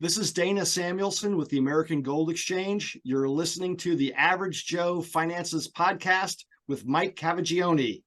This is Dana Samuelson with the American Gold Exchange. You're listening to the Average Joe Finances Podcast with Mike Cavagioni.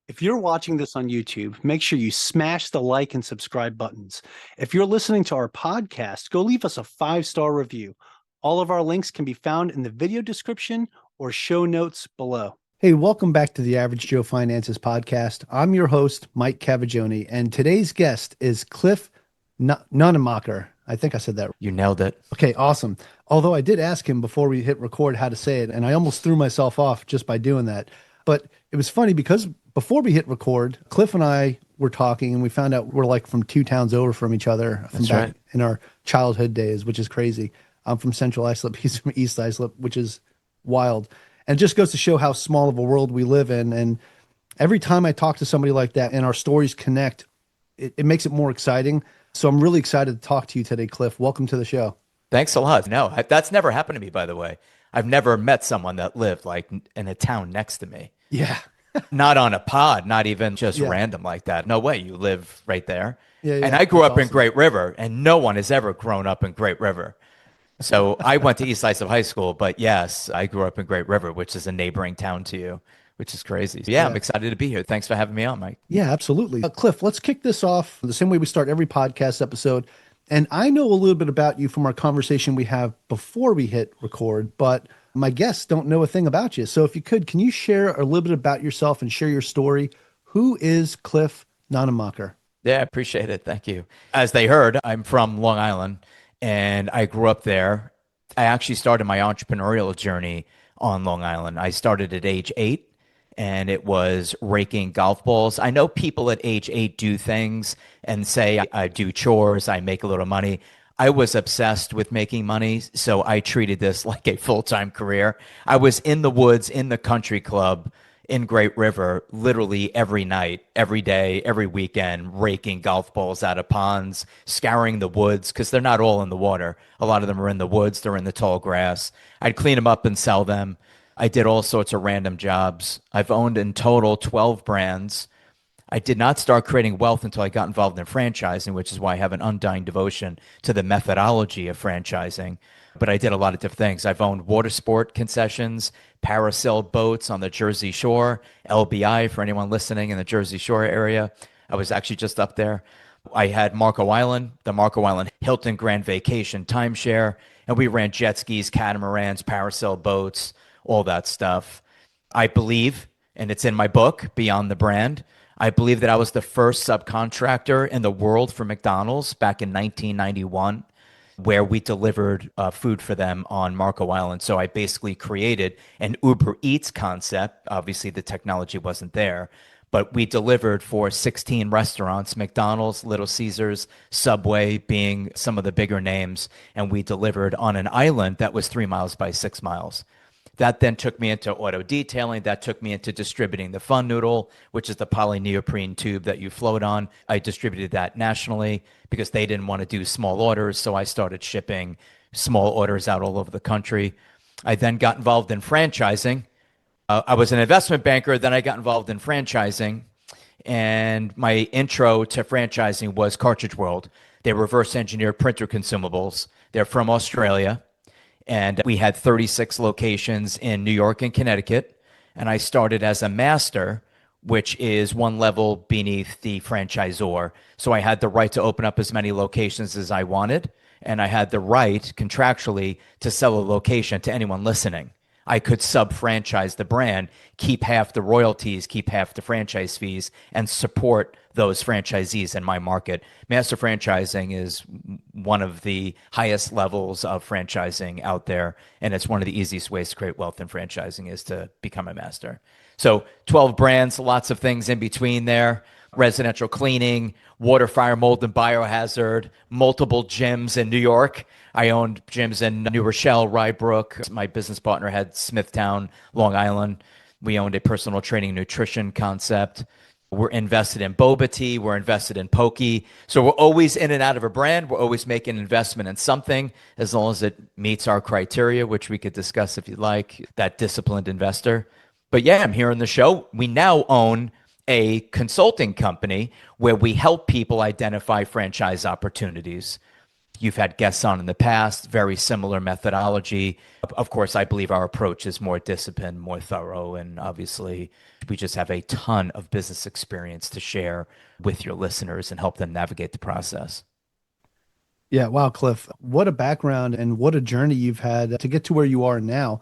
If you're watching this on YouTube, make sure you smash the like and subscribe buttons. If you're listening to our podcast, go leave us a 5-star review. All of our links can be found in the video description or show notes below. Hey, welcome back to the Average Joe Finances Podcast. I'm your host, Mike Cavagioni, and today's guest is Cliff Nonnenmacher. I think I said that. You nailed it. Okay, awesome. Although I did ask him before we hit record how to say it, and I almost threw myself off just by doing that. But it was funny because before we hit record, Cliff and I were talking and we found out we're like from 2 towns over from each other from back right. in our childhood days, which is crazy. I'm from Central Islip. He's from East Islip, which is wild. And it just goes to show how small of a world we live in. And every time I talk to somebody like that and our stories connect, it makes it more exciting. So I'm really excited to talk to you today, Cliff. Welcome to the show. Thanks a lot. No, that's never happened to me, by the way. I've never met someone that lived like in a town next to me. Yeah. Not on a pod, not even just random like that. No way. You live right there. Yeah, and I grew up in Great River, and no one has ever grown up in Great River. So I went to East Islip High School, but yes, I grew up in Great River, which is a neighboring town to you, which is crazy. So I'm excited to be here. Thanks for having me on, Mike. Yeah, absolutely. Cliff, let's kick this off the same way we start every podcast episode. And I know a little bit about you from our conversation we have before we hit record, but my guests don't know a thing about you. So if you could, can you share a little bit about yourself and share your story? Who is Cliff Nonnenmacher? Yeah, I appreciate it. Thank you. As they heard, I'm from Long Island and I grew up there. I actually started my entrepreneurial journey on Long Island. I started at age 8 and it was raking golf balls. I know people at age 8 do things and say, I do chores, I make a little money. I was obsessed with making money, so I treated this like a full-time career. I was in the woods, in the country club, in Great River, literally every night, every day, every weekend, raking golf balls out of ponds, scouring the woods, because they're not all in the water. A lot of them are in the woods, they're in the tall grass. I'd clean them up and sell them. I did all sorts of random jobs. I've owned in total 12 brands. I did not start creating wealth until I got involved in franchising, which is why I have an undying devotion to the methodology of franchising. But I did a lot of different things. I've owned water sport concessions, parasail boats on the Jersey Shore, LBI for anyone listening in the Jersey Shore area. I was actually just up there. I had Marco Island, the Marco Island Hilton Grand Vacation timeshare, and we ran jet skis, catamarans, parasail boats, all that stuff. I believe, and it's in my book, Beyond the Brand, I believe that I was the first subcontractor in the world for McDonald's back in 1991, where we delivered food for them on Marco Island. So I basically created an Uber Eats concept. Obviously, the technology wasn't there, but we delivered for 16 restaurants, McDonald's, Little Caesars, Subway being some of the bigger names, and we delivered on an island that was 3 miles by 6 miles. That then took me into auto detailing. That took me into distributing the Fun Noodle, which is the polyneoprene tube that you float on. I distributed that nationally because they didn't want to do small orders. So I started shipping small orders out all over the country. I then got involved in franchising. I was an investment banker. Then I got involved in franchising. And my intro to franchising was Cartridge World. They reverse engineered printer consumables. They're from Australia. And we had 36 locations in New York and Connecticut. And I started as a master, which is one level beneath the franchisor. So I had the right to open up as many locations as I wanted. And I had the right contractually to sell a location to anyone listening. I could sub-franchise the brand, keep half the royalties, keep half the franchise fees, and support those franchisees in my market. Master franchising is one of the highest levels of franchising out there, and it's one of the easiest ways to create wealth in franchising is to become a master. So 12 brands, lots of things in between there. residential cleaning, water, fire, mold, and biohazard, multiple gyms in New York. I owned gyms in New Rochelle, Rye Brook. My business partner had Smithtown, Long Island. We owned a personal training nutrition concept. We're invested in boba tea. We're invested in pokey. So we're always in and out of a brand. We're always making an investment in something as long as it meets our criteria, which we could discuss if you'd like, that disciplined investor. But yeah, I'm here on the show. We now own a consulting company where we help people identify franchise opportunities. You've had guests on in the past, very similar methodology. Of course, I believe our approach is more disciplined, more thorough, and obviously we just have a ton of business experience to share with your listeners and help them navigate the process. Yeah. Wow, Cliff, what a background and what a journey you've had to get to where you are now.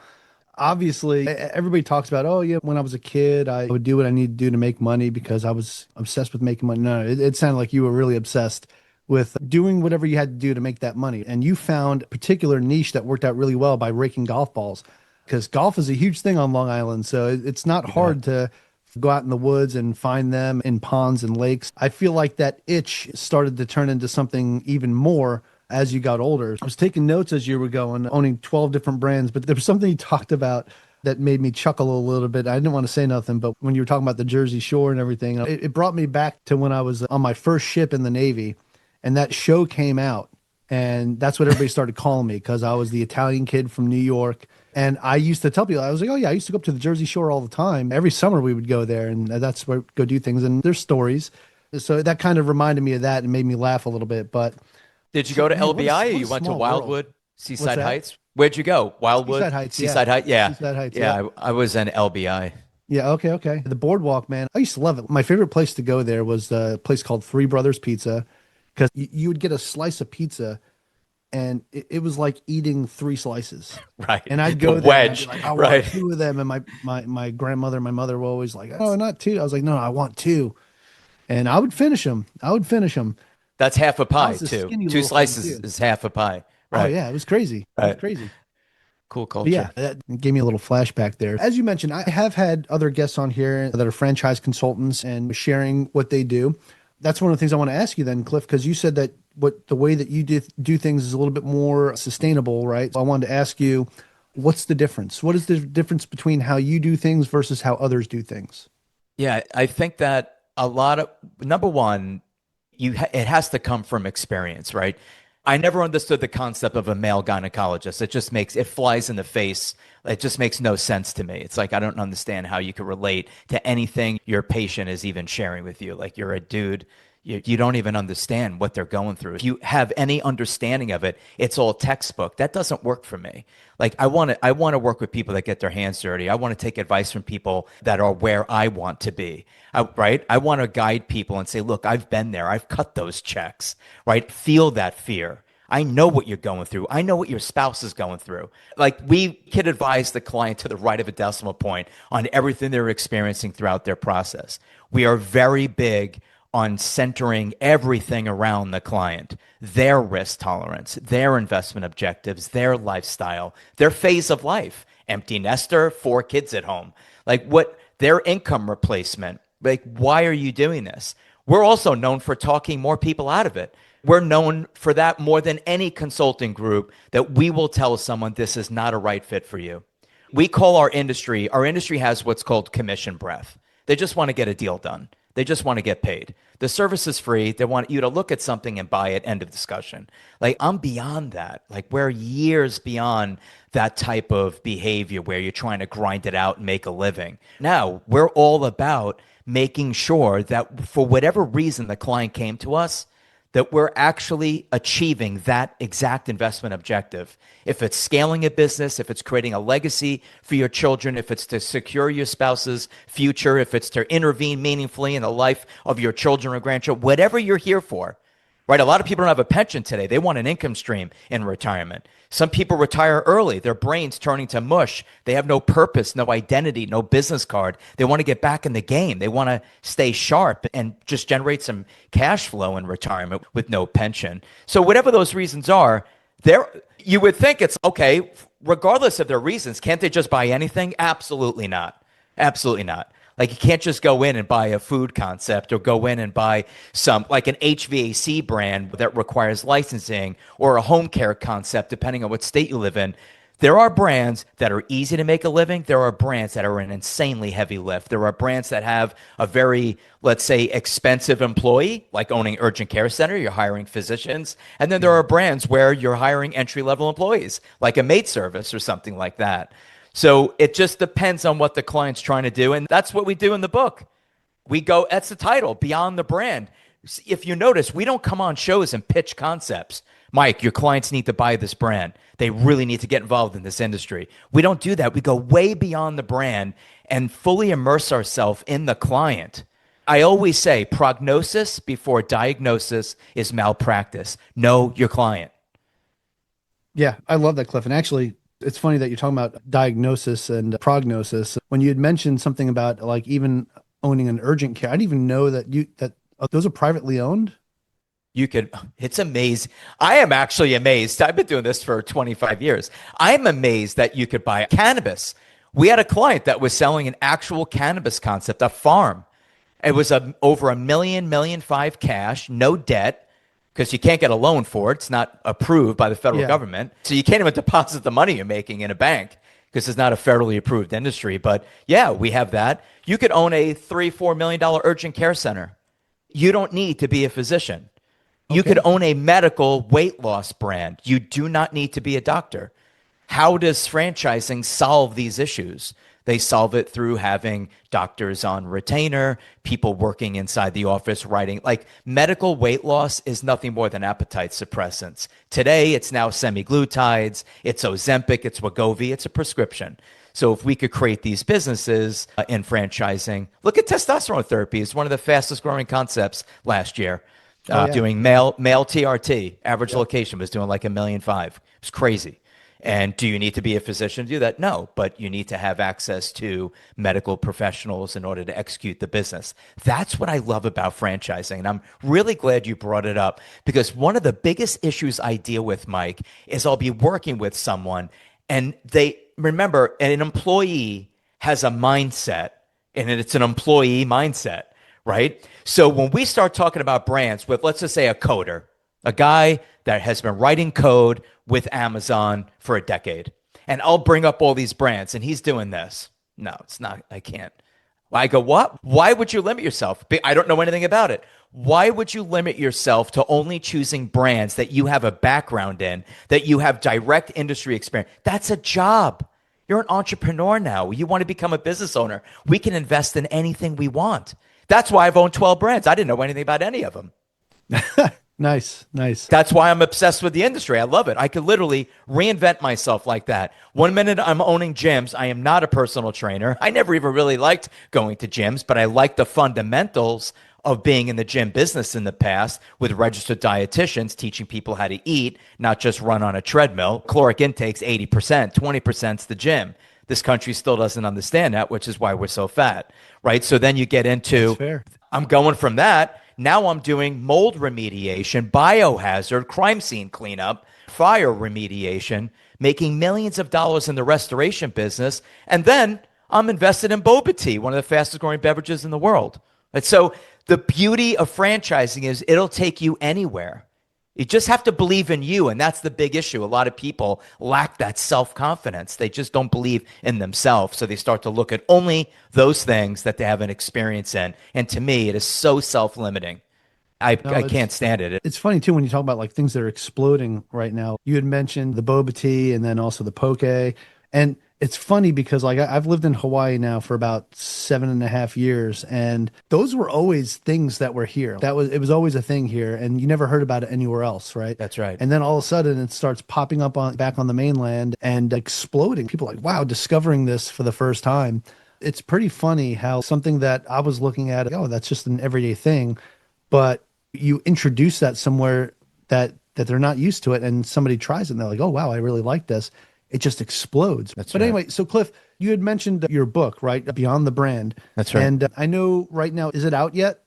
Obviously, everybody talks about, oh, yeah, when I was a kid, I would do what I need to do to make money because I was obsessed with making money. No, it sounded like you were really obsessed with doing whatever you had to do to make that money. And you found a particular niche that worked out really well by raking golf balls, because golf is a huge thing on Long Island. So it's not hard to go out in the woods and find them in ponds and lakes. I feel like that itch started to turn into something even more as you got older. I was taking notes as you were going, owning 12 different brands, but there was something you talked about that made me chuckle a little bit. I didn't want to say nothing, but when you were talking about the Jersey Shore and everything, it brought me back to when I was on my first ship in the Navy, and that show came out, and that's what everybody started calling me, because I was the Italian kid from New York. And I used to tell people, I was like, oh yeah, I used to go up to the Jersey Shore all the time. Every summer we would go there, and that's where we'd go do things, and there's stories. So that kind of reminded me of that and made me laugh a little bit. But did you go to man, LBI or what a you went to small Wildwood, world. Seaside Heights? Where'd you go? Wildwood? Seaside Heights. Seaside Heights? Yeah. Seaside Heights. Yeah, I was in LBI. Yeah. Okay. The boardwalk, man. I used to love it. My favorite place to go there was a place called Three Brothers Pizza, because you would get a slice of pizza and it was like eating 3 slices. Right. And I'd go the there wedge. and I'd be like, I right. want 2 of them. And my grandmother, my mother were always like, oh, not 2. I was like, no, I want 2. And I would finish them. That's half a pie, was a too. skinny 2 little slices thing, too. is half a pie. Right. Oh yeah, it was crazy. It was crazy. Cool But culture. yeah, that gave me a little flashback there. As you mentioned, I have had other guests on here that are franchise consultants and sharing what they do. That's one of the things I want to ask you then, Cliff, because you said that the way that you do things is a little bit more sustainable, right? So I wanted to ask you, what's the difference? What is the difference between how you do things versus how others do things? Yeah, I think that a lot of, number one, it has to come from experience, right? I never understood the concept of a male gynecologist. It flies in the face. It just makes no sense to me. It's like, I don't understand how you could relate to anything your patient is even sharing with you. Like, you're a dude, you don't even understand what they're going through. If you have any understanding of it, it's all textbook. That doesn't work for me. Like, I want to work with people that get their hands dirty. I want to take advice from people that are where I want to be, right? I want to guide people and say, look, I've been there. I've cut those checks, right? Feel that fear. I know what you're going through. I know what your spouse is going through. Like, we can advise the client to the right of a decimal point on everything they're experiencing throughout their process. We are very big on centering everything around the client, their risk tolerance, their investment objectives, their lifestyle, their phase of life, empty nester, 4 kids at home, like what their income replacement, like, why are you doing this? We're also known for talking more people out of it. We're known for that more than any consulting group, that we will tell someone this is not a right fit for you. We call our industry has what's called commission breath. They just want to get a deal done. They just want to get paid. The service is free. They want you to look at something and buy it. End of discussion. Like, I'm beyond that. Like, we're years beyond that type of behavior where you're trying to grind it out and make a living. Now, we're all about making sure that for whatever reason the client came to us, that we're actually achieving that exact investment objective. If it's scaling a business, if it's creating a legacy for your children, if it's to secure your spouse's future, if it's to intervene meaningfully in the life of your children or grandchildren, whatever you're here for, right? A lot of people don't have a pension today. They want an income stream in retirement. Some people retire early, their brain's turning to mush. They have no purpose, no identity, no business card. They want to get back in the game. They want to stay sharp and just generate some cash flow in retirement with no pension. So whatever those reasons are, you would think it's okay, regardless of their reasons. Can't they just buy anything? Absolutely not. Absolutely not. Like you can't just go in and buy a food concept or go in and buy some like an HVAC brand that requires licensing or a home care concept, depending on what state you live in. There are brands that are easy to make a living. There are brands that are an insanely heavy lift. There are brands that have a very, let's say, expensive employee, like owning urgent care center. You're hiring physicians. And then there are brands where you're hiring entry-level employees, like a maid service or something like that. So it just depends on what the client's trying to do. And that's what we do in the book. We go, that's the title, Beyond the Brand. If you notice, we don't come on shows and pitch concepts. Mike, your clients need to buy this brand. They really need to get involved in this industry. We don't do that. We go way beyond the brand and fully immerse ourselves in the client. I always say prognosis before diagnosis is malpractice. Know your client. Yeah, I love that, Cliff. And actually, it's funny that you're talking about diagnosis and prognosis. When you had mentioned something about like even owning an urgent care, I didn't even know that those are privately owned. It's amazing. I am actually amazed. I've been doing this for 25 years. I'm amazed that you could buy cannabis. We had a client that was selling an actual cannabis concept, a farm. It was over $1 million, $1.5 million cash, no debt, because you can't get a loan for it. It's not approved by the federal government. So you can't even deposit the money you're making in a bank because it's not a federally approved industry. But yeah, we have that. You could own a $3, $4 million urgent care center. You don't need to be a physician. You could own a medical weight loss brand. You do not need to be a doctor. How does franchising solve these issues? They solve it through having doctors on retainer, people working inside the office writing. Like medical weight loss is nothing more than appetite suppressants. Today, it's now semaglutides, it's Ozempic, it's Wegovy, it's a prescription. So if we could create these businesses in franchising, look at testosterone therapy. It's one of the fastest growing concepts last year. Doing male TRT, average location was doing like $1.5 million. It's crazy. And do you need to be a physician to do that? No, but you need to have access to medical professionals in order to execute the business. That's what I love about franchising. And I'm really glad you brought it up because one of the biggest issues I deal with, Mike, is I'll be working with someone and remember, an employee has a mindset and it's an employee mindset. Right? So when we start talking about brands with, let's just say, a coder, a guy that has been writing code with Amazon for a decade, and I'll bring up all these brands and he's doing this. No, it's not. I can't. I go, what? Why would you limit yourself? I don't know anything about it. Why would you limit yourself to only choosing brands that you have a background in, that you have direct industry experience? That's a job. You're an entrepreneur now. You want to become a business owner. We can invest in anything we want. That's why I've owned 12 brands. I didn't know anything about any of them. Nice. That's why I'm obsessed with the industry. I love it. I could literally reinvent myself like that. One minute I'm owning gyms. I am not a personal trainer. I never even really liked going to gyms, but I liked the fundamentals of being in the gym business in the past with registered dietitians teaching people how to eat, not just run on a treadmill. Caloric intake's 80%, 20%'s the gym. This country still doesn't understand that, which is why we're so fat, right? So then you get into, I'm going from that. Now I'm doing mold remediation, biohazard, crime scene cleanup, fire remediation, making millions of dollars in the restoration business. And then I'm invested in boba tea, one of the fastest growing beverages in the world. And so the beauty of franchising is it'll take you anywhere. You just have to believe in you, and that's the big issue. A lot of people lack that self-confidence. They just don't believe in themselves, so they start to look at only those things that they have an experience in. And to me, it is so self-limiting. I can't stand it. It's funny, too, when you talk about like things that are exploding right now. You had mentioned the boba tea and then also the poke. And it's funny because like I've lived in Hawaii now for about 7.5 years, and those were always things that were here. It was always a thing here, and you never heard about it anywhere else, right? That's right. And then all of a sudden it starts popping up back on the mainland and exploding. People are like, wow, discovering this for the first time. It's pretty funny how something that I was looking at, oh, that's just an everyday thing, but you introduce that somewhere that they're not used to it, and somebody tries it and they're like, oh, wow, I really like this. It just explodes. But anyway, so Cliff, you had mentioned your book, right? Beyond the Brand. That's right. And I know right now, is it out yet?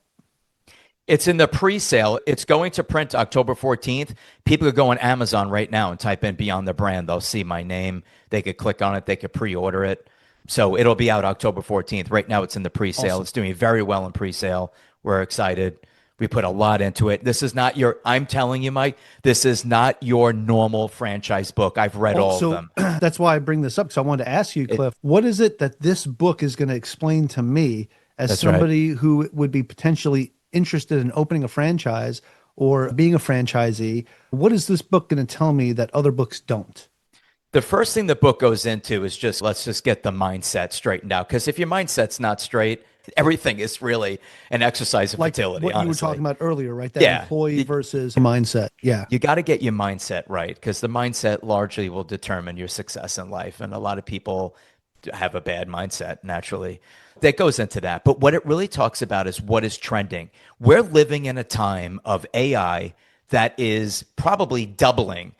It's in the pre-sale. It's going to print October 14th. People could go on Amazon right now and type in Beyond the Brand. They'll see my name. They could click on it. They could pre-order it. So it'll be out October 14th. Right now it's in the pre-sale. Awesome. It's doing very well in pre-sale. We're excited. We put a lot into it. This is not I'm telling you, Mike, this is not your normal franchise book. I've read all of them. That's why I bring this up, because I wanted to ask you, Cliff, what is it that this book is going to explain to me as That's somebody who would be potentially interested in opening a franchise or being a franchisee? What is this book going to tell me that other books don't? The first thing the book goes into is let's just get the mindset straightened out. Because if your mindset's not straight, everything is really an exercise of fertility. What honestly. you were talking about earlier, right? That employee versus mindset. Yeah. You got to get your mindset right, because the mindset largely will determine your success in life. And a lot of people have a bad mindset naturally. That goes into that. But what it really talks about is what is trending. We're living in a time of AI that is probably doubling,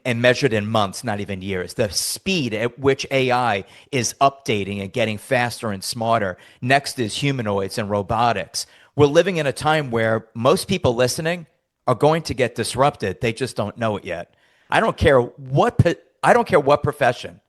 and measured in months, not even years. The speed at which AI is updating and getting faster and smarter. Next is humanoids and robotics. We're living in a time where most people listening are going to get disrupted. They just don't know it yet. I don't care what profession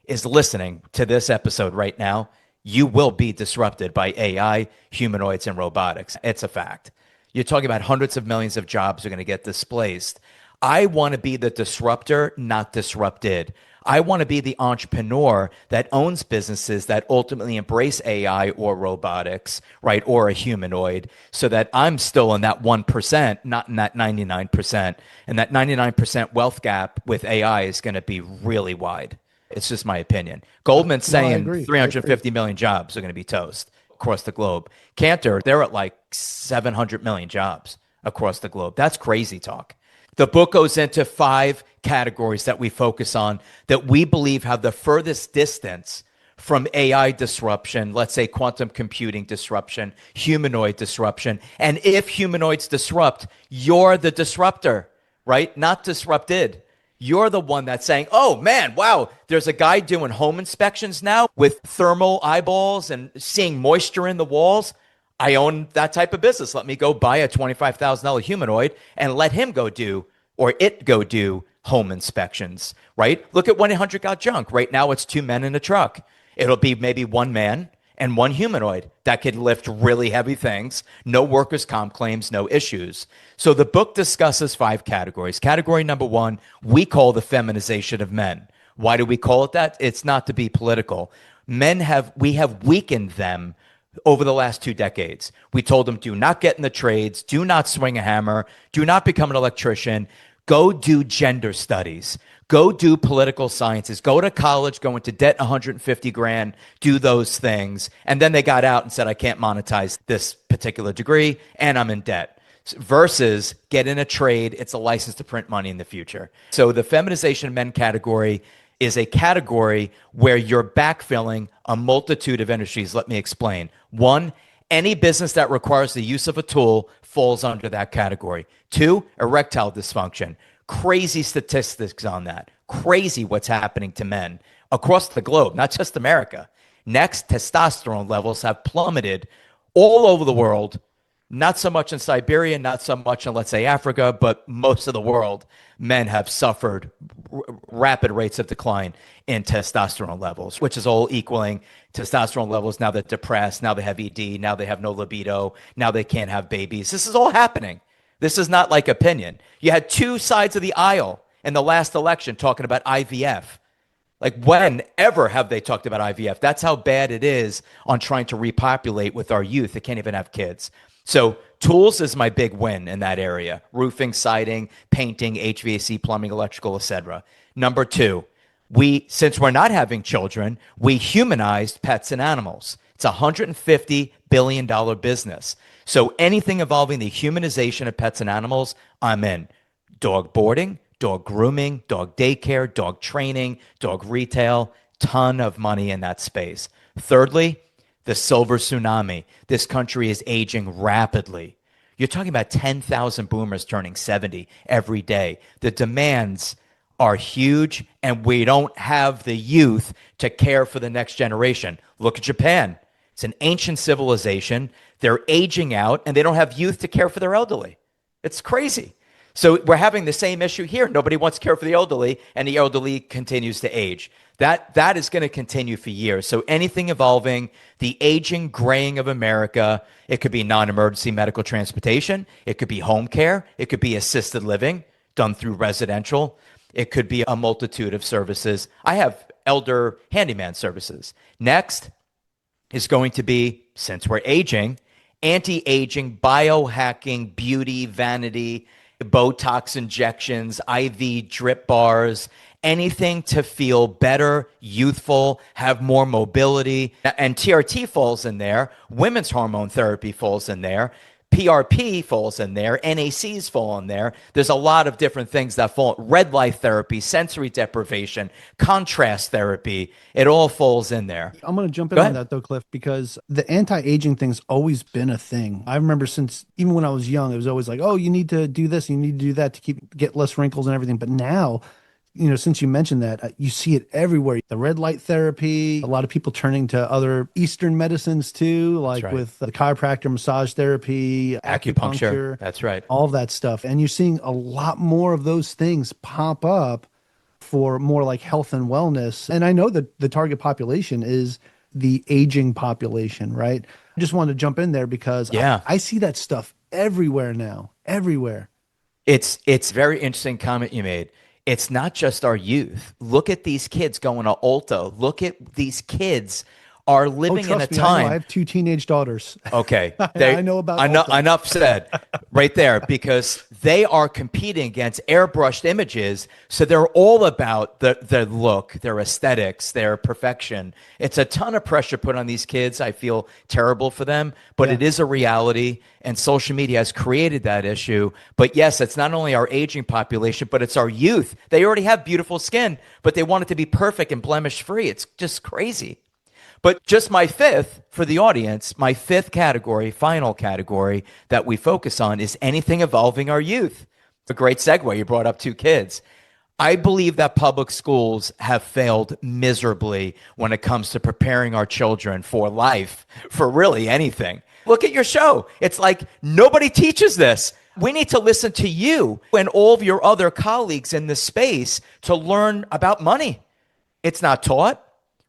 is listening to this episode right now. You will be disrupted by AI, humanoids, and robotics. It's a fact. You're talking about hundreds of millions of jobs are going to get displaced. I want to be the disruptor, not disrupted. I want to be the entrepreneur that owns businesses that ultimately embrace AI or robotics, right, or a humanoid, so that I'm still in that 1%, not in that 99%. And that 99% wealth gap with AI is going to be really wide. It's just my opinion. Goldman's saying 350 million jobs are going to be toast across the globe. Cantor, they're at like 700 million jobs across the globe. That's crazy talk. The book goes into 5 categories that we focus on that we believe have the furthest distance from AI disruption, let's say quantum computing disruption, humanoid disruption. And if humanoids disrupt, you're the disruptor, right? Not disrupted. You're the one that's saying, oh man, wow, there's a guy doing home inspections now with thermal eyeballs and seeing moisture in the walls. I own that type of business. Let me go buy a $25,000 humanoid and let him go do home inspections, right? Look at 1-800-GOT-JUNK. Right now it's 2 men in a truck. It'll be maybe 1 man and 1 humanoid that could lift really heavy things. No workers' comp claims, no issues. So the book discusses 5 categories. Category number 1, we call the feminization of men. Why do we call it that? It's not to be political. We have weakened them over the last 2 decades. We told them, do not get in the trades, do not swing a hammer, do not become an electrician, go do gender studies, go do political sciences, go to college, go into debt 150 grand, do those things. And then they got out and said, I can't monetize this particular degree and I'm in debt. Versus get in a trade, it's a license to print money in the future. So the feminization of men category is a category where you're backfilling a multitude of industries. Let me explain. 1, any business that requires the use of a tool falls under that category. 2, erectile dysfunction. Crazy statistics on that. Crazy what's happening to men across the globe, not just America. Next, testosterone levels have plummeted all over the world. Not so much in Siberia, not so much in, let's say, Africa, but most of the world, men have suffered rapid rates of decline in testosterone levels, which is all equaling testosterone levels. Now they're depressed. Now they have ED. Now they have no libido. Now they can't have babies. This is all happening. This is not like opinion. You had 2 sides of the aisle in the last election talking about IVF. Like, when ever have they talked about IVF? That's how bad it is on trying to repopulate with our youth. They can't even have kids. So tools is my big win in that area. Roofing, siding, painting, HVAC, plumbing, electrical, etc. Number 2, since we're not having children, we humanized pets and animals. It's a $150 billion business. So anything involving the humanization of pets and animals, I'm in. Dog boarding, dog grooming, dog daycare, dog training, dog retail, ton of money in that space. Thirdly, the silver tsunami. This country is aging rapidly. You're talking about 10,000 boomers turning 70 every day. The demands are huge, and we don't have the youth to care for the next generation. Look at Japan. It's an ancient civilization. They're aging out, and they don't have youth to care for their elderly. It's crazy. So we're having the same issue here. Nobody wants to care for the elderly, and the elderly continues to age. That is going to continue for years. So anything involving the aging, graying of America, it could be non-emergency medical transportation, it could be home care, it could be assisted living done through residential, it could be a multitude of services. I have elder handyman services. Next is going to be, since we're aging, anti-aging, biohacking, beauty, vanity, Botox injections, IV drip bars, anything to feel better, youthful, have more mobility. And TRT falls in there. Women's hormone therapy falls in there. PRP falls in there. NACs fall in there. There's a lot of different things that fall. Red light therapy, sensory deprivation, contrast therapy. It all falls in there. I'm going to jump in on that though, Cliff, because the anti-aging thing's always been a thing. I remember since even when I was young, it was always like, oh, you need to do this, you need to do that to get less wrinkles and everything. But now, you know, since you mentioned that, you see it everywhere. The red light therapy, a lot of people turning to other Eastern medicines too, like with the chiropractor, massage therapy, acupuncture. That's right. All that stuff. And you're seeing a lot more of those things pop up for more like health and wellness. And I know that the target population is the aging population, right? I just wanted to jump in there because I see that stuff everywhere now, everywhere. It's very interesting comment you made. It's not just our youth. Look at these kids going to Ulta. Look at these kids are living in a time. I have 2 teenage daughters. Okay. I know about Ulta. Enough said right there, because they are competing against airbrushed images. So they're all about their look, their aesthetics, their perfection. It's a ton of pressure put on these kids. I feel terrible for them, but it is a reality. And social media has created that issue. But yes, it's not only our aging population, but it's our youth. They already have beautiful skin, but they want it to be perfect and blemish free. It's just crazy. But just my fifth, for the audience, my fifth category, final category that we focus on is anything involving our youth. A great segue. You brought up 2 kids. I believe that public schools have failed miserably when it comes to preparing our children for life, for really anything. Look at your show. It's like nobody teaches this. We need to listen to you and all of your other colleagues in this space to learn about money. It's not taught.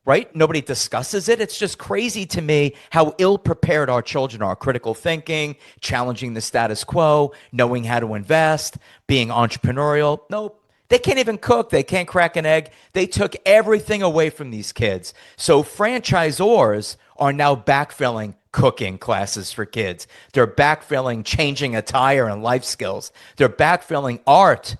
Right? Nobody discusses it. It's just crazy to me how ill-prepared our children are. Critical thinking, challenging the status quo, knowing how to invest, being entrepreneurial. Nope. They can't even cook. They can't crack an egg. They took everything away from these kids. So franchisors are now backfilling cooking classes for kids. They're backfilling changing attire and life skills. They're backfilling art.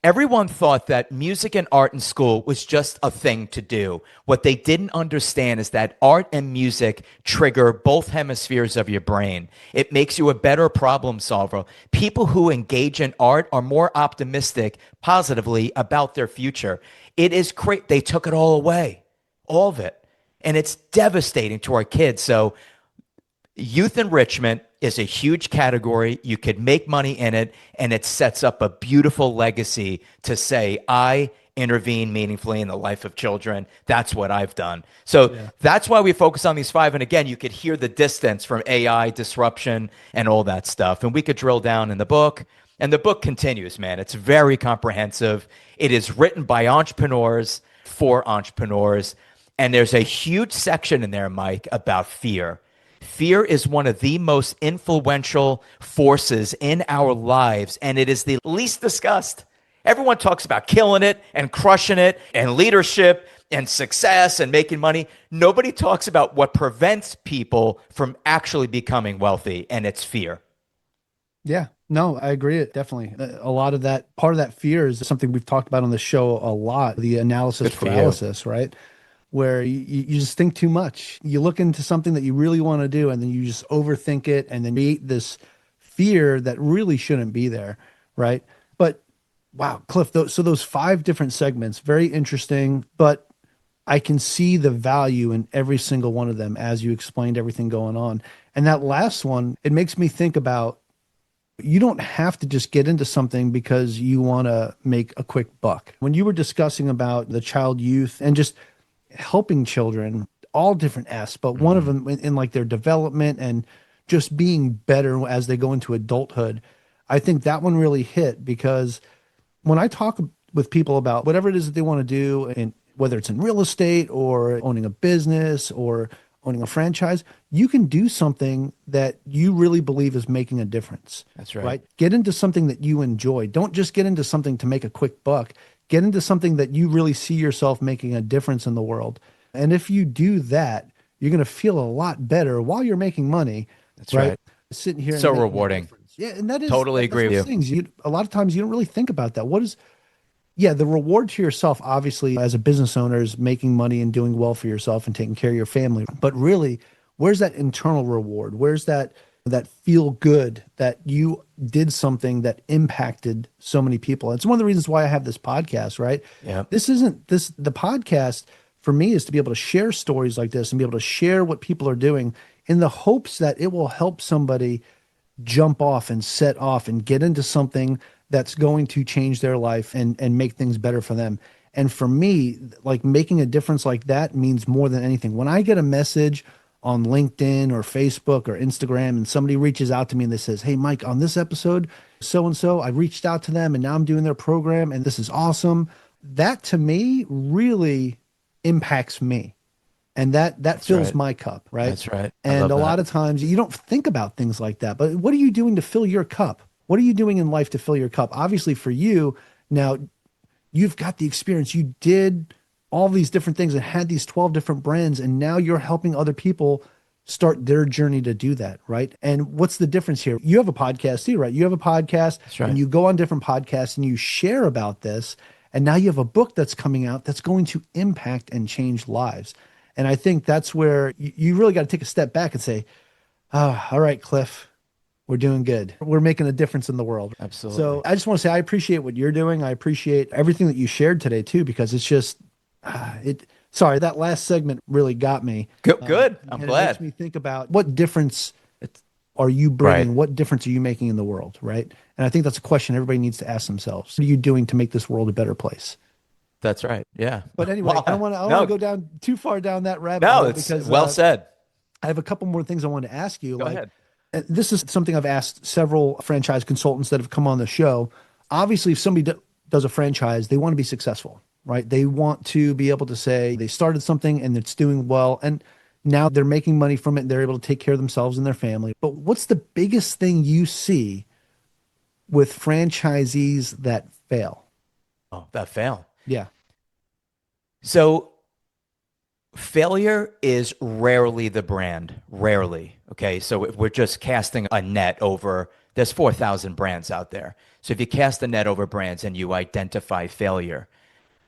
Everyone thought that music and art in school was just a thing to do. What they didn't understand is that art and music trigger both hemispheres of your brain. It makes you a better problem solver. People who engage in art are more optimistic, positively about their future. It is great. They took it all away, all of it. And it's devastating to our kids. So youth enrichment is a huge category. You could make money in it, and it sets up a beautiful legacy to say, I intervene meaningfully in the life of children. That's what I've done. So that's why we focus on these 5. And again, you could hear the distance from AI, disruption, and all that stuff. And we could drill down in the book. And the book continues, man. It's very comprehensive. It is written by entrepreneurs for entrepreneurs. And there's a huge section in there, Mike, about fear. Fear is one of the most influential forces in our lives, and it is the least discussed. Everyone talks about killing it and crushing it and leadership and success and making money. Nobody talks about what prevents people from actually becoming wealthy, and it's fear. Yeah, no, I agree. Definitely. A lot of that, part of that fear is something we've talked about on the show a lot, the analysis paralysis, right? Where you just think too much. You look into something that you really want to do, and then you just overthink it, and then create this fear that really shouldn't be there, right? But wow, Cliff, so those 5 different segments, very interesting, but I can see the value in every single one of them as you explained everything going on. And that last one, it makes me think about, you don't have to just get into something because you want to make a quick buck. When you were discussing about the child youth and just helping children, all different aspects, but one of them in like their development and just being better as they go into adulthood, I think that one really hit, because when I talk with people about whatever it is that they want to do, and whether it's in real estate or owning a business or owning a franchise, you can do something that you really believe is making a difference. That's right. Right? Get into something that you enjoy. Don't just get into something to make a quick buck. Get into something that you really see yourself making a difference in the world. And if you do that, you're going to feel a lot better while you're making money. That's right. Sitting here. So and making a rewarding. difference. Yeah. And that is Totally that's agree with those things. A lot of times you don't really think about that. Yeah, the reward to yourself, obviously, as a business owner, is making money and doing well for yourself and taking care of your family. But really, where's that internal reward? Where's that feel good that you did something that impacted so many people? It's one of the reasons why I have this podcast, right? Yeah. The podcast for me is to be able to share stories like this and be able to share what people are doing in the hopes that it will help somebody jump off and set off and get into something that's going to change their life and make things better for them. And for me, like making a difference like that means more than anything. When I get a message on LinkedIn or Facebook or Instagram and somebody reaches out to me and they says, "Hey, Mike, on this episode, so-and-so, I reached out to them and now I'm doing their program and this is awesome." That to me really impacts me. And that fills right. my cup, right? That's right. And a lot of times you don't think about things like that. But what are you doing to fill your cup? What are you doing in life to fill your cup? Obviously for you, now you've got the experience. You did all these different things and had these 12 different brands, and now you're helping other people start their journey to do that, right? And what's the difference here? You have a podcast too, right? You have a podcast. That's right. And you go on different podcasts and you share about this. And now you have a book that's coming out that's going to impact and change lives. And I think that's where you really got to take a step back and say, "Oh, all right, Cliff, we're doing good. We're making a difference in the world." Absolutely. So I just want to say I appreciate what you're doing. I appreciate everything that you shared today too, because it's just sorry, that last segment really got me. Good. I'm and glad. It makes me think about what difference are you bringing? Right. What difference are you making in the world, right? And I think that's a question everybody needs to ask themselves. What are you doing to make this world a better place? That's right. Yeah. But anyway, Well, I don't want to go down too far down that rabbit No, hole it's because well said. I have a couple more things I want to ask you. Go ahead. This is something I've asked several franchise consultants that have come on the show. Obviously, if somebody does a franchise, they want to be successful, right? They want to be able to say they started something and it's doing well, and now they're making money from it and they're able to take care of themselves and their family. But what's the biggest thing you see with franchisees that fail? Oh, that fail. Yeah. So failure is rarely the brand, rarely. Okay. So if we're just casting a net over, there's 4,000 brands out there. So if you cast a net over brands and you identify failure,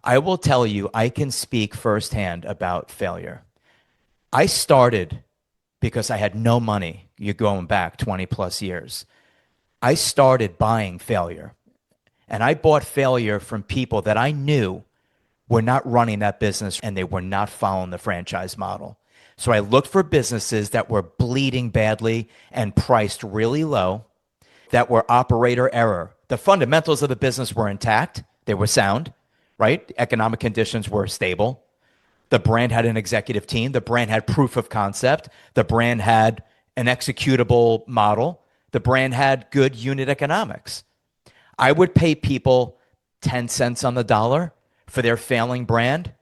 I will tell you, I can speak firsthand about failure. I started because I had no money. You're going back 20 plus years. I started buying failure, and I bought failure from people that I knew were not running that business and they were not following the franchise model. So I looked for businesses that were bleeding badly and priced really low, that were operator error. The fundamentals of the business were intact. They were sound, right? Economic conditions were stable. The brand had an executive team. The brand had proof of concept. The brand had an executable model. The brand had good unit economics. I would pay people 10 cents on the dollar for their failing brand.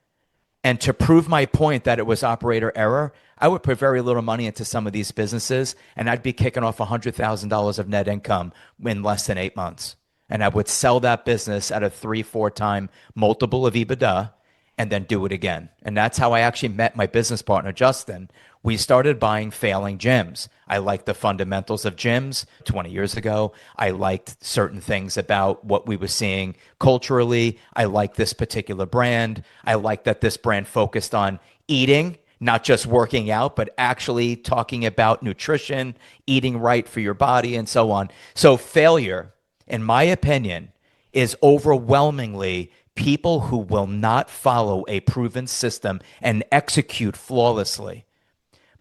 And to prove my point that it was operator error, I would put very little money into some of these businesses, and I'd be kicking off $100,000 of net income in less than 8 months. And I would sell that business at a 3-4 time multiple of EBITDA and then do it again. And that's how I actually met my business partner, Justin. We started buying failing gyms. I liked the fundamentals of gyms 20 years ago. I liked certain things about what we were seeing culturally. I liked this particular brand. I liked that this brand focused on eating, not just working out, but actually talking about nutrition, eating right for your body, and so on. So failure, in my opinion, is overwhelmingly people who will not follow a proven system and execute flawlessly.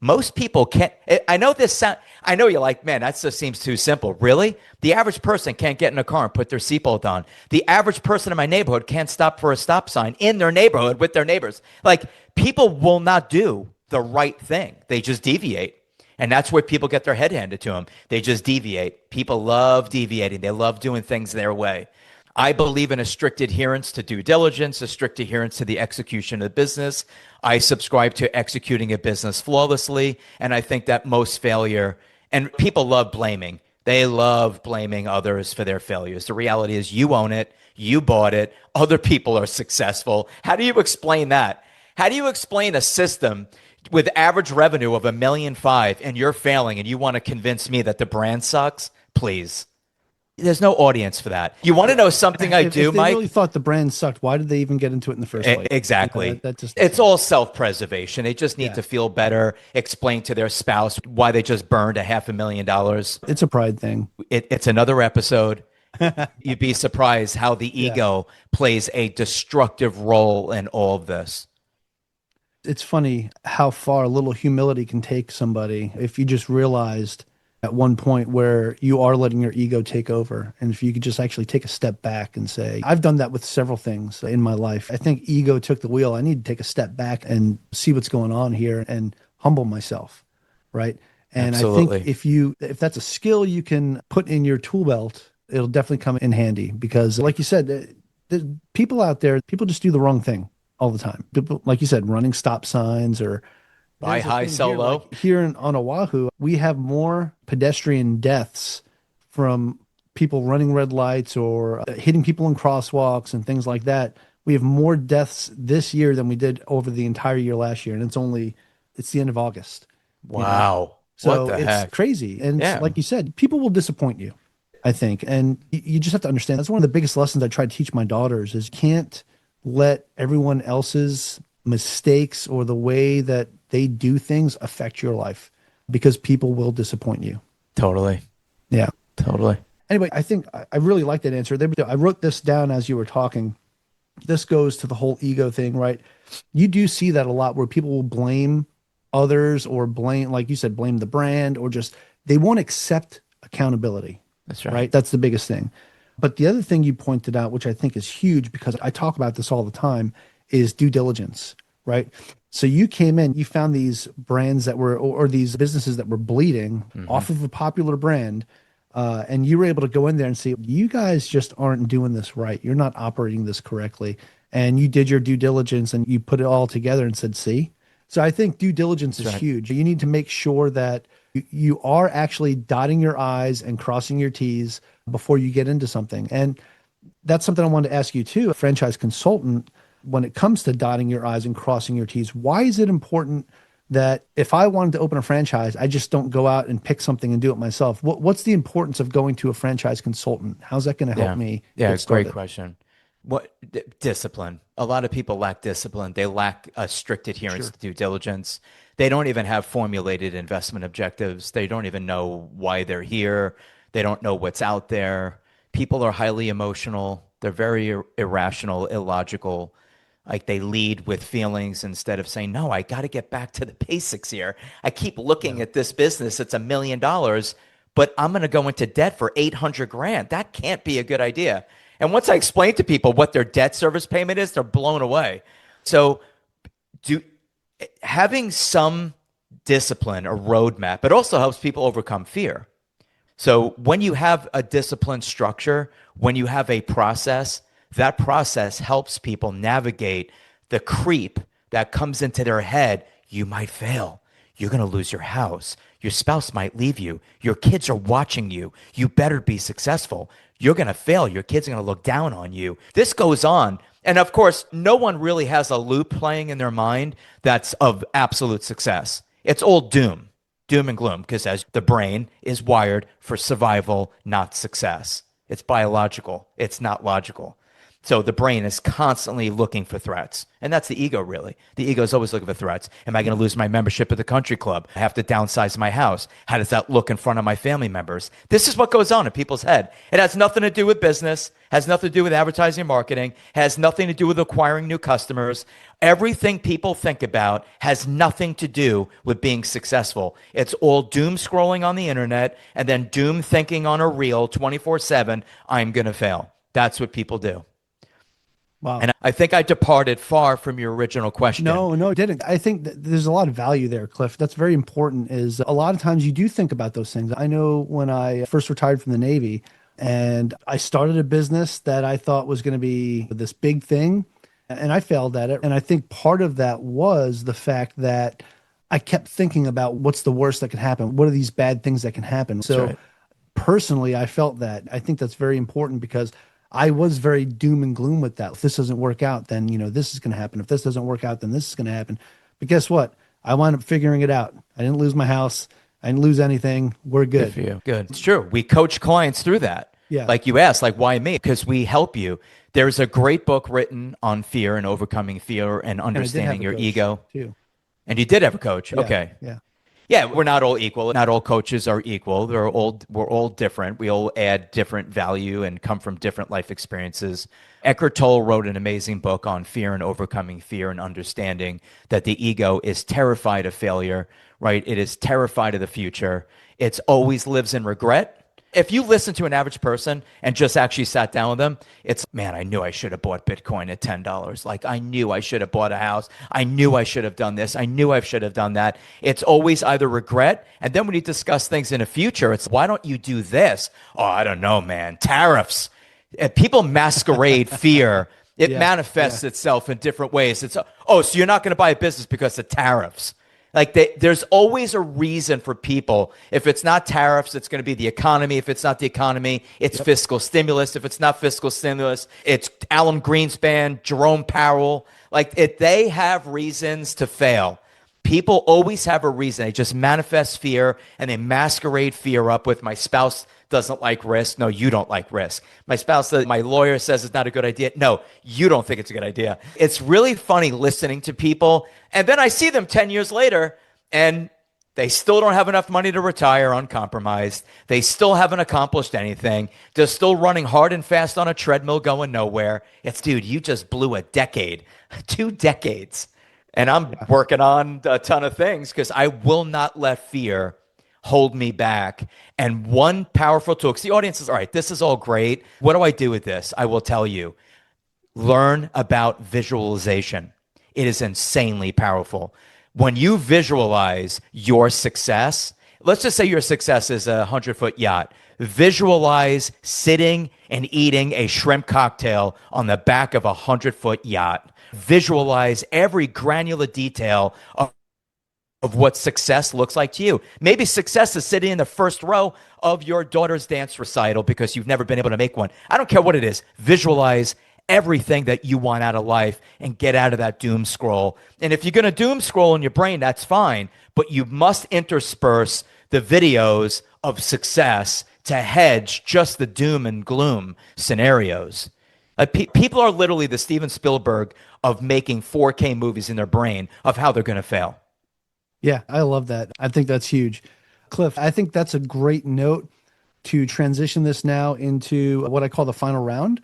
Most people can't. I know you're like, man, that just seems too simple. Really? The average person can't get in a car and put their seatbelt on. The average person in my neighborhood can't stop for a stop sign in their neighborhood with their neighbors. Like, people will not do the right thing. They just deviate. And that's where people get their head handed to them. They just deviate. People love deviating. They love doing things their way. I believe in a strict adherence to due diligence, a strict adherence to the execution of the business. I subscribe to executing a business flawlessly. And I think that most failure, and people love blaming. They love blaming others for their failures. The reality is you own it. You bought it. Other people are successful. How do you explain that? How do you explain a system with average revenue of $1.5 million and you're failing and you want to convince me that the brand sucks? Please. There's no audience for that. You want to know something I do, if they Mike? really thought the brand sucked, why did they even get into it in the first place? Exactly. That just it's all self-preservation. They just need Yeah. to feel better, explain to their spouse why they just burned $500,000. It's a pride thing. It's another episode. You'd be surprised how the ego plays a destructive role in all of this. It's funny how far a little humility can take somebody if you just realized at one point where you are letting your ego take over. And if you could just actually take a step back and say, I've done that with several things in my life. I think ego took the wheel. I need to take a step back and see what's going on here and humble myself. Right. And Absolutely. I think if that's a skill you can put in your tool belt, it'll definitely come in handy because like you said, the people out there, people just do the wrong thing all the time. People, like you said, running stop signs or buy high, sell low. Like here on Oahu, we have more pedestrian deaths from people running red lights or hitting people in crosswalks and things like that. We have more deaths this year than we did over the entire year last year. And it's the end of August. Wow. You know? So what the it's heck? crazy. And like you said, people will disappoint you, I think. And you just have to understand that's one of the biggest lessons I try to teach my daughters is you can't let everyone else's mistakes or the way that they do things affect your life because people will disappoint you. Totally. Yeah. Totally. Anyway, I think I really like that answer. I wrote this down as you were talking. This goes to the whole ego thing, right? You do see that a lot where people will blame others or blame, like you said, blame the brand or just, they won't accept accountability. That's right. Right? That's the biggest thing. But the other thing you pointed out, which I think is huge because I talk about this all the time, is due diligence, right? So you came in, you found these brands that were, or these businesses that were bleeding off of a popular brand. And you were able to go in there and see, you guys just aren't doing this right. You're not operating this correctly. And you did your due diligence and you put it all together and said, see? So I think due diligence is huge. You need to make sure that you are actually dotting your I's and crossing your T's before you get into something. And that's something I wanted to ask you too, a franchise consultant, when it comes to dotting your I's and crossing your T's, why is it important that if I wanted to open a franchise, I just don't go out and pick something and do it myself? What's the importance of going to a franchise consultant? How's that going to help me? Yeah, it's a great question. Discipline. A lot of people lack discipline. They lack a strict adherence to due diligence. They don't even have formulated investment objectives. They don't even know why they're here. They don't know what's out there. People are highly emotional. They're very irrational, illogical. Like they lead with feelings instead of saying, no, I got to get back to the basics here. I keep looking at this business. It's $1 million, but I'm going to go into debt for $800,000. That can't be a good idea. And once I explain to people what their debt service payment is, they're blown away. So having some discipline, a roadmap, it also helps people overcome fear. So when you have a disciplined structure, when you have a process, that process helps people navigate the creep that comes into their head. You might fail. You're going to lose your house. Your spouse might leave you. Your kids are watching you. You better be successful. You're going to fail. Your kids are going to look down on you. This goes on. And of course, no one really has a loop playing in their mind that's of absolute success. It's all doom and gloom, because as the brain is wired for survival, not success. It's biological. It's not logical. So the brain is constantly looking for threats. And that's the ego, really. The ego is always looking for threats. Am I going to lose my membership at the country club? I have to downsize my house. How does that look in front of my family members? This is what goes on in people's head. It has nothing to do with business, has nothing to do with advertising and marketing, has nothing to do with acquiring new customers. Everything people think about has nothing to do with being successful. It's all doom scrolling on the internet and then doom thinking on a reel 24/7. I'm going to fail. That's what people do. Wow. And I think I departed far from your original question. No, it didn't. I think that there's a lot of value there, Cliff. That's very important. Is a lot of times you do think about those things. I know when I first retired from the Navy, And I started a business that I thought was going to be this big thing, and I failed at it. And I think part of that was the fact that I kept thinking about what's the worst that can happen? What are these bad things that can happen? That's So right. personally, I felt that. I think that's very important because I was very doom and gloom with that. If this doesn't work out, then, this is going to happen. If this doesn't work out, then this is going to happen. But guess what? I wound up figuring it out. I didn't lose my house. I didn't lose anything. We're Good good. for you. Good. It's true. We coach clients through that. Yeah. Like you asked, like, why me? Because we help you. There's a great book written on fear and overcoming fear and And I did have understanding a your coach, ego. too. And you did have a coach. Yeah, Okay. yeah. Yeah, we're not all equal. Not all coaches are equal. We're all different. We all add different value and come from different life experiences. Eckhart Tolle wrote an amazing book on fear and overcoming fear and understanding that the ego is terrified of failure, right? It is terrified of the future. It always lives in regret. If you listen to an average person and just actually sat down with them, it's, man, I knew I should have bought Bitcoin at $10. Like, I knew I should have bought a house. I knew I should have done this. I knew I should have done that. It's always either regret. And then when you discuss things in the future, it's, why don't you do this? Oh, I don't know, man. Tariffs. People masquerade fear. It manifests itself in different ways. It's, oh, so you're not going to buy a business because of tariffs. Like there's always a reason for people. If it's not tariffs, it's going to be the economy. If it's not the economy, it's fiscal stimulus. If it's not fiscal stimulus, it's Alan Greenspan, Jerome Powell. Like they have reasons to fail. People always have a reason. They just manifest fear and they masquerade fear up with, my spouse doesn't like risk. No, you don't like risk. My spouse says, my lawyer says it's not a good idea. No, you don't think it's a good idea. It's really funny listening to people. And then I see them 10 years later and they still don't have enough money to retire uncompromised. They still haven't accomplished anything. They're still running hard and fast on a treadmill going nowhere. It's, dude, you just blew a decade, 2 decades. And I'm working on a ton of things because I will not let fear hold me back. And one powerful tool, because the audience is, all right, this is all great. What do I do with this? I will tell you, learn about visualization. It is insanely powerful. When you visualize your success, let's just say your success is a 100-foot yacht. Visualize sitting and eating a shrimp cocktail on the back of a 100-foot yacht. Visualize every granular detail of what success looks like to you. Maybe success is sitting in the first row of your daughter's dance recital because you've never been able to make one. I don't care what it is. Visualize everything that you want out of life and get out of that doom scroll. And if you're going to doom scroll in your brain, that's fine, but you must intersperse the videos of success to hedge just the doom and gloom scenarios. People are literally the Steven Spielberg of making 4K movies in their brain of how they're going to fail. Yeah, I love that. I think that's huge. Cliff, I think that's a great note to transition this now into what I call the final round.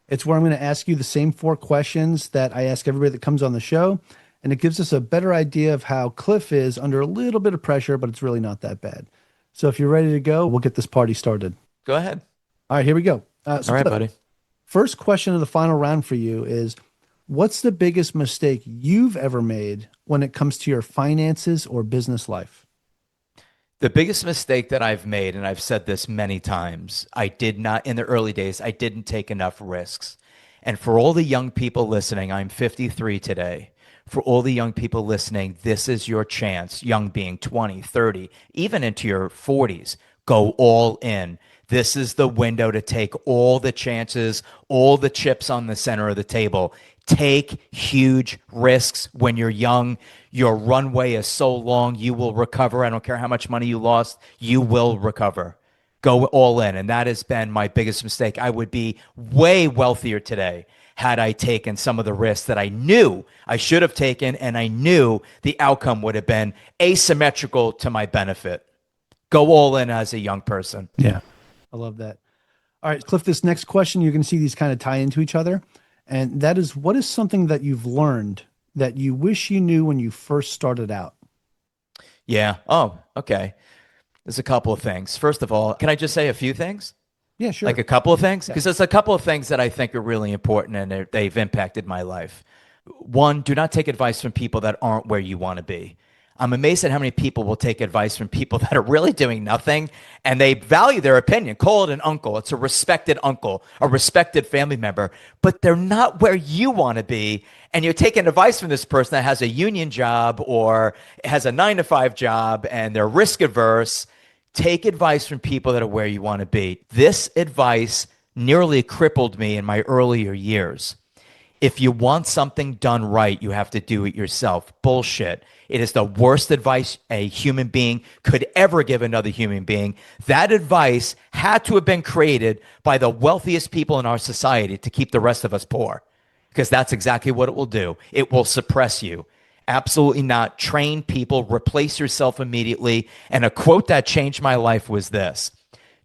It's where I'm going to ask you the same 4 questions that I ask everybody that comes on the show. And it gives us a better idea of how Cliff is under a little bit of pressure, but it's really not that bad. So if you're ready to go, we'll get this party started. Go ahead. All right, here we go. All right, Cliff, buddy. First question of the final round for you is, what's the biggest mistake you've ever made when it comes to your finances or business life? The biggest mistake that I've made, and I've said this many times, I did not, in the early days, I didn't take enough risks. And for all the young people listening, I'm 53 today. For all the young people listening, this is your chance, young being 20, 30, even into your 40s, go all in. This is the window to take all the chances, all the chips on the center of the table. Take huge risks when you're young. Your runway is so long, you will recover. I don't care how much money you lost, you will recover. Go all in. And that has been my biggest mistake. I would be way wealthier today had I taken some of the risks that I knew I should have taken, and I knew the outcome would have been asymmetrical to my benefit. Go all in as a young person. Yeah, I love that. All right, Cliff, this next question, you're going to see these kind of tie into each other. And that is, what is something that you've learned that you wish you knew when you first started out? Yeah. Oh, okay. There's a couple of things. First of all, can I just say a few things? Yeah, sure. Like a couple of things? Because there's a couple of things that I think are really important and they've impacted my life. One, do not take advice from people that aren't where you want to be. I'm amazed at how many people will take advice from people that are really doing nothing, and they value their opinion. Call it an uncle. It's a respected uncle, a respected family member, but they're not where you want to be. And you're taking advice from this person that has a union job or has a 9-to-5 job and they're risk averse. Take advice from people that are where you want to be. This advice nearly crippled me in my earlier years. If you want something done right, you have to do it yourself. Bullshit. It is the worst advice a human being could ever give another human being. That advice had to have been created by the wealthiest people in our society to keep the rest of us poor, because that's exactly what it will do. It will suppress you. Absolutely not. Train people, replace yourself immediately. And a quote that changed my life was this.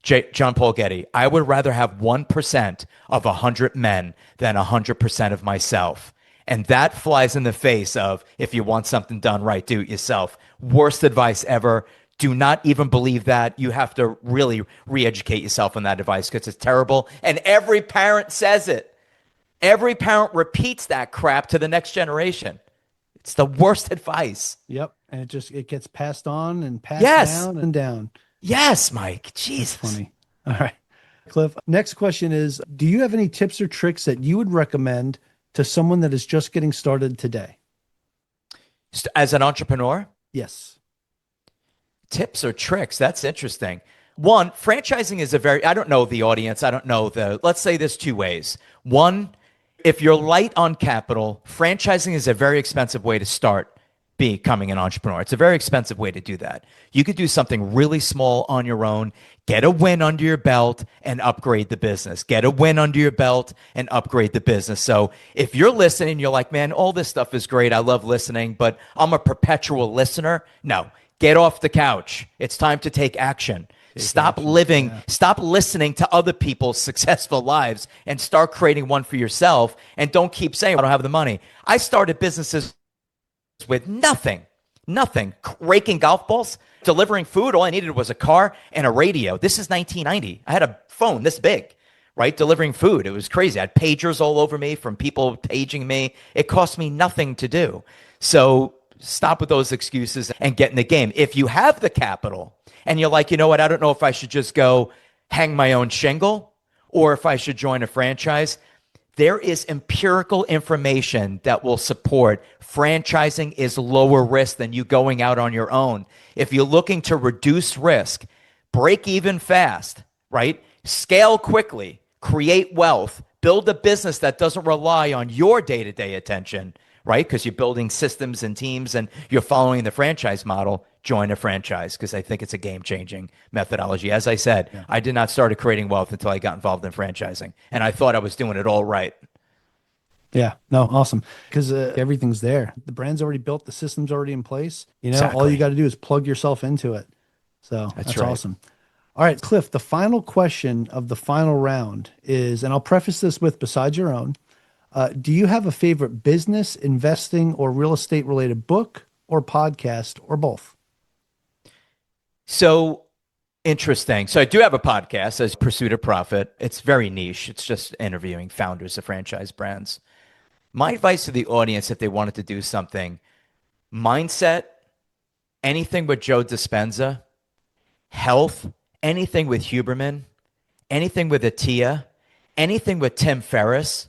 John Paul Getty, I would rather have 1% of 100 men than 100% of myself. And that flies in the face of, if you want something done right, do it yourself. Worst advice ever. Do not even believe that. You have to really re-educate yourself on that advice because it's terrible. And every parent says it. Every parent repeats that crap to the next generation. It's the worst advice. Yep. And it gets passed on and passed down and down. Yes, Mike. Jesus. That's funny. All right. Cliff, next question is, do you have any tips or tricks that you would recommend to someone that is just getting started today? As an entrepreneur? Yes. Tips or tricks? That's interesting. One, franchising is I don't know the audience. I don't know let's say there's two ways. One, if you're light on capital, franchising is a very expensive way to start becoming an entrepreneur. It's a very expensive way to do that. You could do something really small on your own, get a win under your belt, and upgrade the business. Get a win under your belt and upgrade the business. So if you're listening, you're like, man, all this stuff is great. I love listening, but I'm a perpetual listener. No, get off the couch. It's time to take action. Stop listening to other people's successful lives and start creating one for yourself. And don't keep saying, I don't have the money. I started businesses with nothing, raking golf balls, delivering food. All I needed was a car and a radio. This is 1990. I had a phone this big, right? Delivering food. It was crazy. I had pagers all over me from people paging me. It cost me nothing to do. So stop with those excuses and get in the game. If you have the capital and you're like, you know what, I don't know if I should just go hang my own shingle or if I should join a franchise, there is empirical information that will support franchising is lower risk than you going out on your own. If you're looking to reduce risk, break even fast, right? Scale quickly, create wealth, build a business that doesn't rely on your day-to-day attention, right? Because you're building systems and teams and you're following the franchise model, join a franchise because I think it's a game-changing methodology. As I said, I did not start creating wealth until I got involved in franchising, and I thought I was doing it all right. Yeah, no, awesome. Because everything's there. The brand's already built. The system's already in place. Exactly. All you got to do is plug yourself into it. So that's right. Awesome. All right, Cliff, the final question of the final round is, and I'll preface this with besides your own, do you have a favorite business, investing, or real estate related book or podcast or both? So interesting. So I do have a podcast as Pursuit of Profit. It's very niche. It's just interviewing founders of franchise brands. My advice to the audience, if they wanted to do something, mindset, anything with Joe Dispenza, health, anything with Huberman, anything with Atia, anything with Tim Ferriss.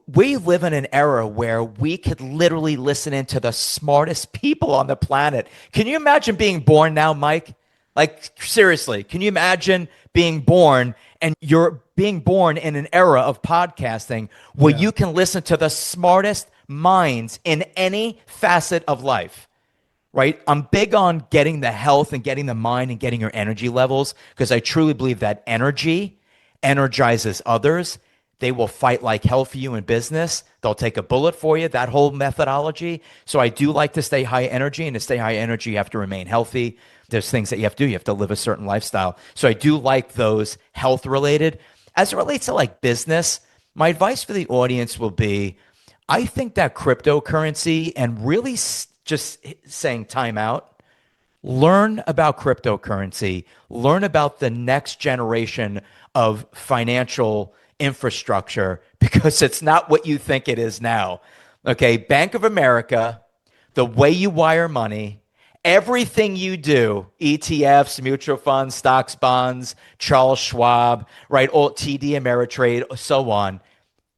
We live in an era where we could literally listen into the smartest people on the planet. Can you imagine being born now, Mike? Like, seriously, can you imagine being born and you're being born in an era of podcasting where you can listen to the smartest minds in any facet of life, right? I'm big on getting the health and getting the mind and getting your energy levels because I truly believe that energy energizes others. They will fight like hell for you in business. They'll take a bullet for you, that whole methodology. So I do like to stay high energy, and to stay high energy, you have to remain healthy. There's things that you have to do. You have to live a certain lifestyle. So I do like those health related. As it relates to like business, my advice for the audience will be, I think that cryptocurrency and really just saying time out, learn about cryptocurrency, learn about the next generation of financial infrastructure because it's not what you think it is now. Okay, Bank of America the way you wire money, everything you do, ETFs, mutual funds, stocks, bonds, Charles Schwab, right, all TD Ameritrade, so on,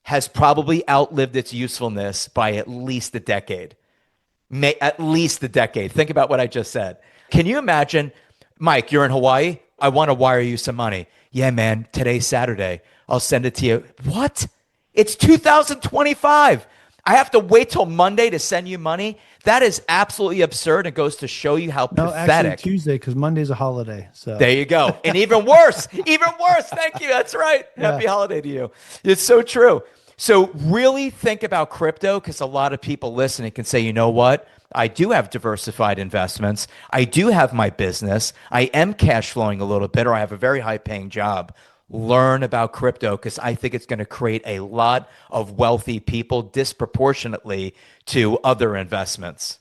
has probably outlived its usefulness by at least a decade. At least a decade. Think about what I just said. Can you imagine, Mike, you're in Hawaii. I want to wire you some money. Yeah, man, today's Saturday. I'll send it to you. What? It's 2025. I have to wait till Monday to send you money? That is absolutely absurd. It goes to show you how pathetic. Actually Tuesday, because Monday's a holiday. So there you go. And even worse. Thank you. That's right. Happy holiday to you. It's so true. So really think about crypto, because a lot of people listening can say, you know what? I do have diversified investments. I do have my business. I am cash flowing a little bit, or I have a very high paying job. Learn about crypto, because I think it's going to create a lot of wealthy people disproportionately to other investments.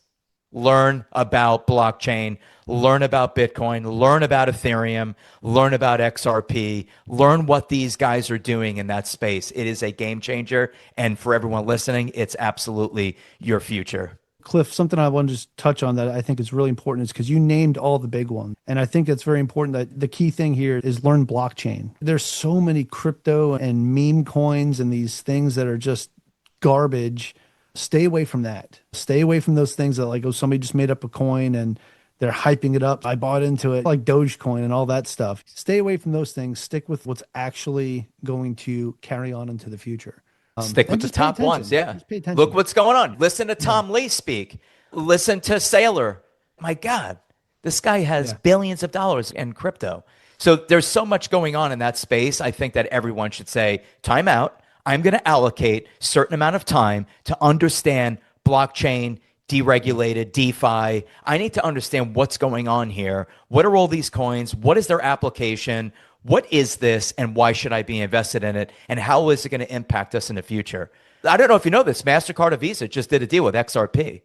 Learn about blockchain, learn about Bitcoin, learn about Ethereum, learn about XRP, learn what these guys are doing in that space. It is a game changer. And for everyone listening, it's absolutely your future. Cliff, something I want to just touch on that I think is really important is because you named all the big ones. And I think it's very important that the key thing here is learn blockchain. There's so many crypto and meme coins and these things that are just garbage. Stay away from that. Stay away from those things that like, oh, somebody just made up a coin and they're hyping it up. I bought into it, like Dogecoin and all that stuff. Stay away from those things. Stick with what's actually going to carry on into the future. Stick with the top ones. Yeah. Look what's going on. Listen to Tom Lee speak. Listen to Saylor. My God, this guy has billions of dollars in crypto. So there's so much going on in that space. I think that everyone should say, time out. I'm going to allocate a certain amount of time to understand blockchain, deregulated, DeFi. I need to understand what's going on here. What are all these coins? What is their application? What is this, and why should I be invested in it? And how is it going to impact us in the future? I don't know if you know this, MasterCard or Visa just did a deal with XRP.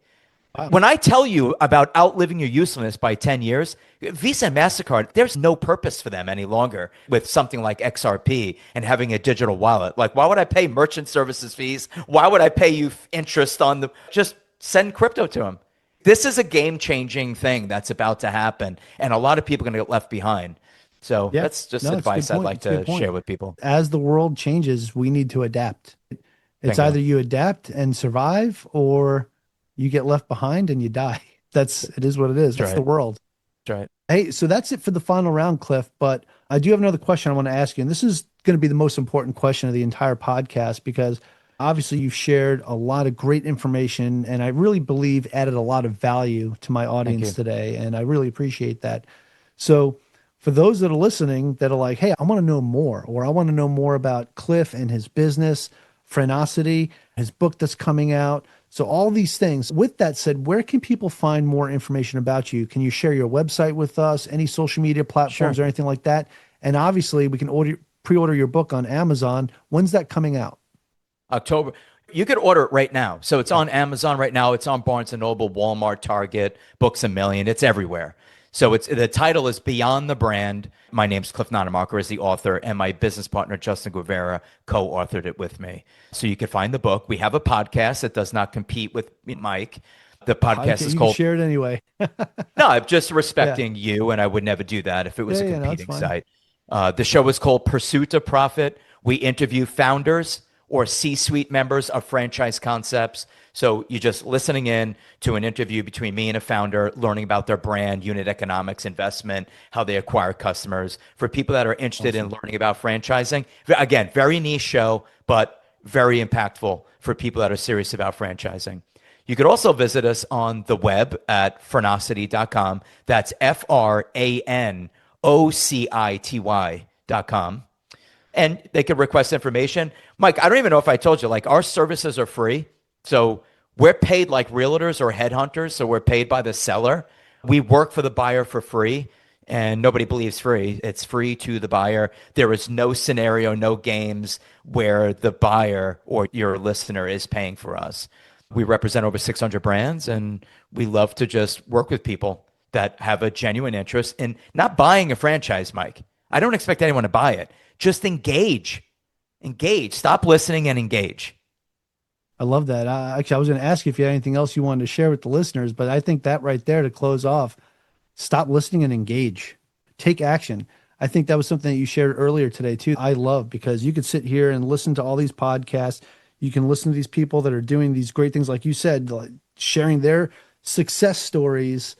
Wow. When I tell you about outliving your usefulness by 10 years, Visa and MasterCard, there's no purpose for them any longer with something like XRP and having a digital wallet. Like, why would I pay merchant services fees? Why would I pay you interest on the, just send crypto to them. This is a game-changing thing that's about to happen, and a lot of people are going to get left behind. So that's just advice I'd like to share with people. As the world changes, we need to adapt. It's either you adapt and survive, or you get left behind and you die. It is what it is. That's the world. That's right. Hey, so that's it for the final round, Cliff. But I do have another question I want to ask you. And this is going to be the most important question of the entire podcast, because obviously you've shared a lot of great information, and I really believe added a lot of value to my audience today. And I really appreciate that. So for those that are listening that are like, hey, I want to know more, or I want to know more about Cliff and his business, Franchisee, his book that's coming out. So all these things. With that said, where can people find more information about you? Can you share your website with us, any social media platforms or anything like that? And obviously we can pre-order your book on Amazon. When's that coming out? October. You could order it right now. So it's on Amazon right now. It's on Barnes & Noble, Walmart, Target, Books A Million. It's everywhere. So the title is Beyond the Brand. My name's Cliff Nonnenmacher as the author, and my business partner, Justin Guevara, co-authored it with me. So you can find the book. We have a podcast that does not compete with Mike. The podcast is called... You share it anyway. No, I'm just respecting you, and I would never do that if it was a competing site. The show is called Pursuit of Profit. We interview founders or C-suite members of franchise concepts. So you're just listening in to an interview between me and a founder, learning about their brand, unit economics, investment, how they acquire customers. For people that are interested in learning about franchising, again, very niche show, but very impactful for people that are serious about franchising. You could also visit us on the web at Franchisee.com. That's FRANOCITY.com. And they can request information. Mike, I don't even know if I told you, like, our services are free. So we're paid like realtors or headhunters. So we're paid by the seller. We work for the buyer for free, and nobody believes free. It's free to the buyer. There is no scenario, no games where the buyer or your listener is paying for us. We represent over 600 brands, and we love to just work with people that have a genuine interest in not buying a franchise, Mike. I don't expect anyone to buy it. Just engage. Stop listening and engage. I love that. Actually, I was going to ask you if you had anything else you wanted to share with the listeners, but I think that right there to close off, stop listening and engage. Take action. I think that was something that you shared earlier today too. I love because you could sit here and listen to all these podcasts. You can listen to these people that are doing these great things, like you said, like sharing their success stories,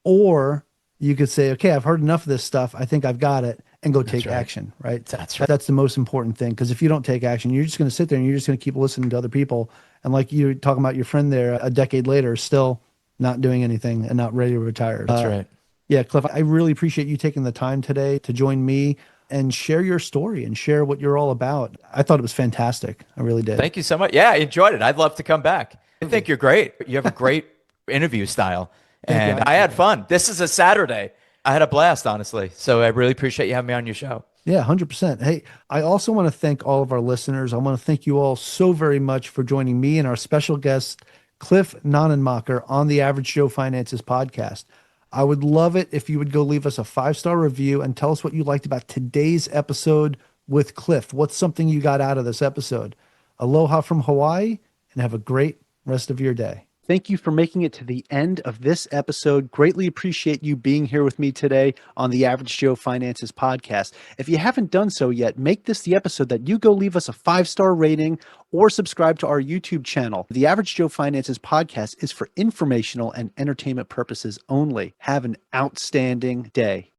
or you could say, okay, I've heard enough of this stuff. I think I've got it, and go take action, right? That's right. That's the most important thing. Because if you don't take action, you're just going to sit there and you're just going to keep listening to other people. And like you were talking about your friend there a decade later, still not doing anything and not ready to retire. That's right. Yeah, Cliff, I really appreciate you taking the time today to join me and share your story and share what you're all about. I thought it was fantastic. I really did. Thank you so much. Yeah, I enjoyed it. I'd love to come back. I think you're great. You have a great interview style. And I had fun. This is a Saturday. I had a blast, honestly. So I really appreciate you having me on your show. Yeah, 100%. Hey, I also want to thank all of our listeners. I want to thank you all so very much for joining me and our special guest, Cliff Nonnenmacher, on the Average Joe Finances podcast. I would love it if you would go leave us a 5-star review and tell us what you liked about today's episode with Cliff. What's something you got out of this episode? Aloha from Hawaii, and have a great rest of your day. Thank you for making it to the end of this episode. Greatly appreciate you being here with me today on the Average Joe Finances podcast. If you haven't done so yet, make this the episode that you go leave us a 5-star rating or subscribe to our YouTube channel. The Average Joe Finances podcast is for informational and entertainment purposes only. Have an outstanding day.